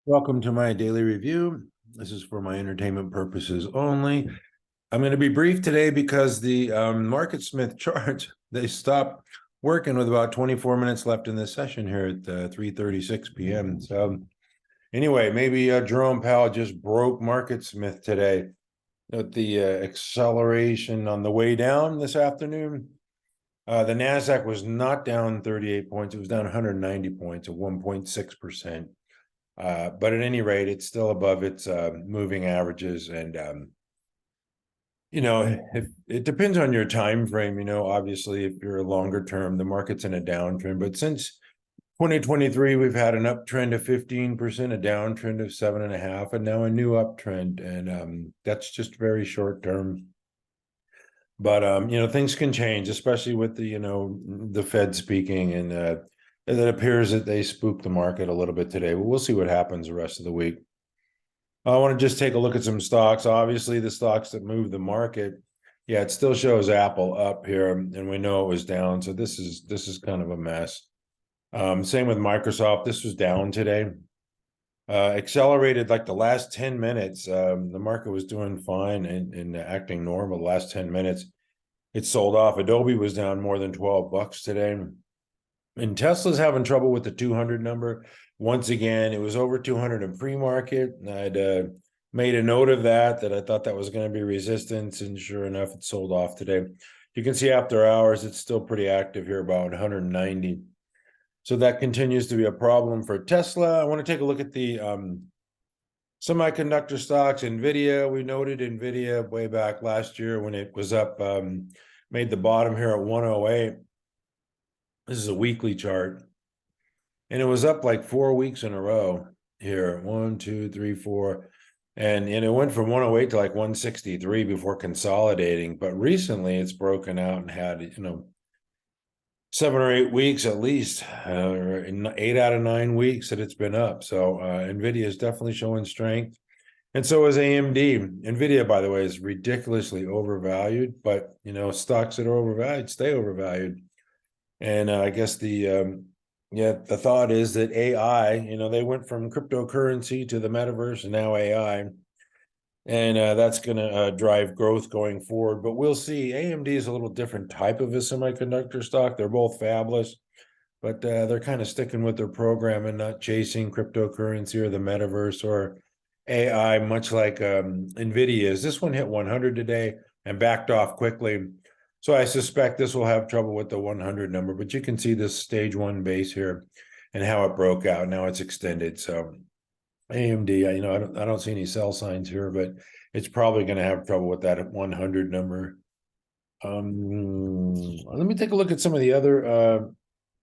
Welcome to my daily review. This is for my entertainment purposes only. I'm going to be brief today because the Market Smith charts, they stopped working with about 24 minutes left in this session here at 3:36 p.m. So anyway, maybe Jerome Powell just broke Market Smith today at the acceleration on the way down this afternoon. The Nasdaq was not down 38 points. It was down 190 points, at 1.6%. But at any rate, it's still above its moving averages. And, it depends on your time frame. Obviously, if you're a longer term, the market's in a downtrend. But since 2023, we've had an uptrend of 15%, a downtrend of 7.5%, and now a new uptrend. And that's just very short term. But, things can change, especially with the Fed speaking, and it appears that they spooked the market a little bit today. But we'll see what happens the rest of the week. I want to just take a look at some stocks. Obviously, the stocks that move the market, yeah, it still shows Apple up here, and we know it was down. So this is kind of a mess. Same with Microsoft. This was down today. Accelerated like the last 10 minutes. The market was doing fine and acting normal the last 10 minutes. It sold off. Adobe was down more than $12 today. And Tesla's having trouble with the 200 number. Once again, it was over 200 in pre-market. I'd made a note of that I thought that was going to be resistance, and sure enough, it sold off today. You can see after hours, it's still pretty active here, about 190. So that continues to be a problem for Tesla. I want to take a look at the semiconductor stocks. NVDA, we noted NVDA way back last year when it was up, made the bottom here at 108. This is a weekly chart. And it was up like 4 weeks in a row here. 1, 2, 3, 4. And it went from 108 to like 163 before consolidating. But recently it's broken out and had, 7 or 8 weeks at least, 8 out of 9 weeks that it's been up. So NVIDIA is definitely showing strength. And so is AMD. NVIDIA, by the way, is ridiculously overvalued. But, stocks that are overvalued stay overvalued. And I guess the thought is that AI, they went from cryptocurrency to the metaverse and now AI. And that's going to drive growth going forward. But we'll see. AMD is a little different type of a semiconductor stock. They're both fabless, but they're kind of sticking with their program and not chasing cryptocurrency or the metaverse or AI, much like NVIDIA is. This one hit 100 today and backed off quickly. So I suspect this will have trouble with the 100 number, but you can see this stage 1 base here and how it broke out. Now it's extended. So AMD, I don't see any sell signs here, but it's probably going to have trouble with that 100 number. Let me take a look at some of the other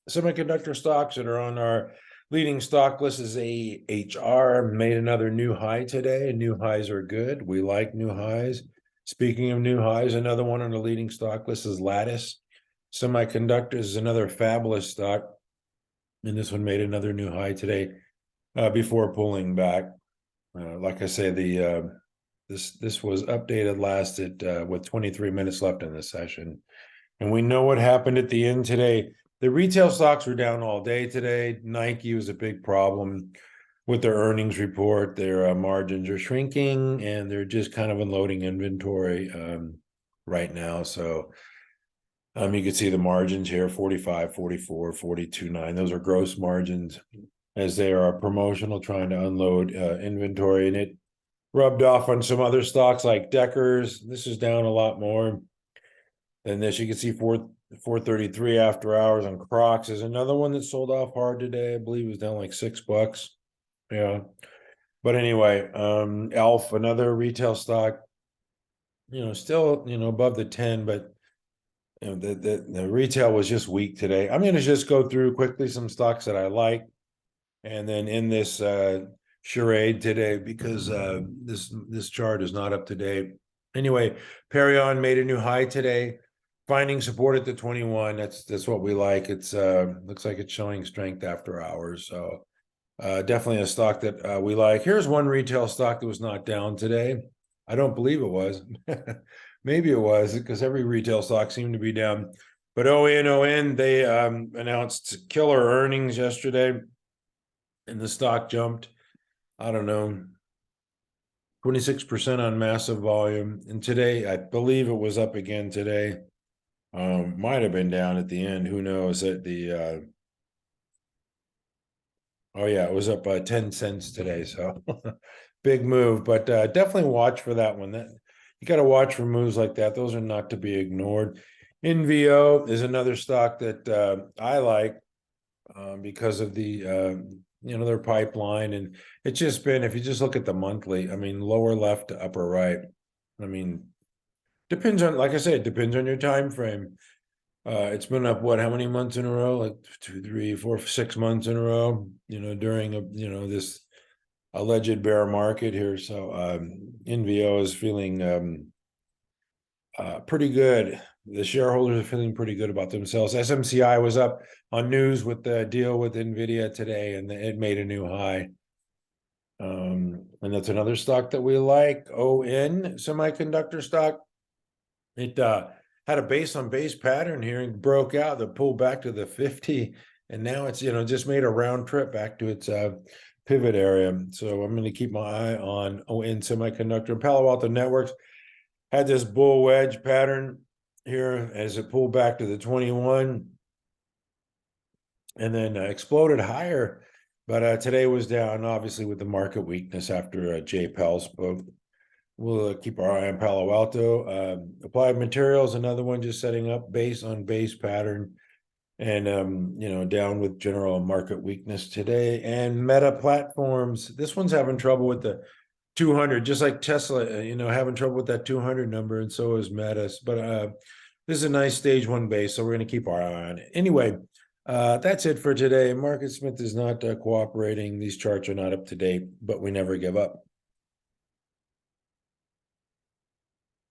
semiconductor stocks that are on our leading stock list. Is AEHR made another new high today, and new highs are good. We like new highs. Speaking of new highs, another one on the leading stock list is Lattice Semiconductors, is another fabulous stock. And this one made another new high today before pulling back. Like I say, this was updated last with 23 minutes left in the session. And we know what happened at the end today. The retail stocks were down all day today. Nike was a big problem with their earnings report. Their margins are shrinking, and they're just kind of unloading inventory right now. So you can see the margins here, 45, 44, 42.9. Those are gross margins as they are promotional, trying to unload inventory. And it rubbed off on some other stocks like Deckers. This is down a lot more than this. You can see 433 after hours on CROX is another one that sold off hard today. I believe it was down like $6. Yeah. But anyway, ELF, another retail stock, still, above the 10, but the retail was just weak today. I'm going to just go through quickly some stocks that I like, and then in this charade today, because this chart is not up to date. Anyway, PERI made a new high today, finding support at the 21. That's what we like. It's looks like it's showing strength after hours. So definitely a stock that we like. Here's one retail stock that was not down today. I don't believe it was. Maybe it was, because every retail stock seemed to be down. But ONON, they announced killer earnings yesterday, and the stock jumped I don't know, 26% on massive volume. And today, I believe it was up again today. Might have been down at the end. Who knows? At the oh yeah, it was up 10 cents today. So big move, but definitely watch for that one. That you got to watch for moves like that. Those are not to be ignored. NVO is another stock that I like because of the their pipeline, and it's just been, if you just look at the monthly, I mean, lower left to upper right. I mean, depends on, like I said, it depends on your time frame. It's been up how many months in a row? Like 2, 3, 4, 6 months in a row. During this alleged bear market here. So NVO is feeling pretty good. The shareholders are feeling pretty good about themselves. SMCI was up on news with the deal with NVDA today, and it made a new high. And that's another stock that we like. ON semiconductor stock. It had a base on base pattern here and broke out. That pulled back to the 50, and now it's just made a round trip back to its pivot area. So I'm going to keep my eye on ON semiconductor. Palo Alto Networks had this bull wedge pattern here as it pulled back to the 21 and then exploded higher. But today was down, obviously, with the market weakness after JPL spoke. We'll keep our eye on Palo Alto. Applied Materials, another one just setting up base on base pattern. And, down with general market weakness today. And Meta Platforms, this one's having trouble with the 200, just like Tesla, having trouble with that 200 number, and so is Meta. But this is a nice stage one base, so we're going to keep our eye on it. Anyway, that's it for today. Market Smith is not cooperating. These charts are not up to date, but we never give up.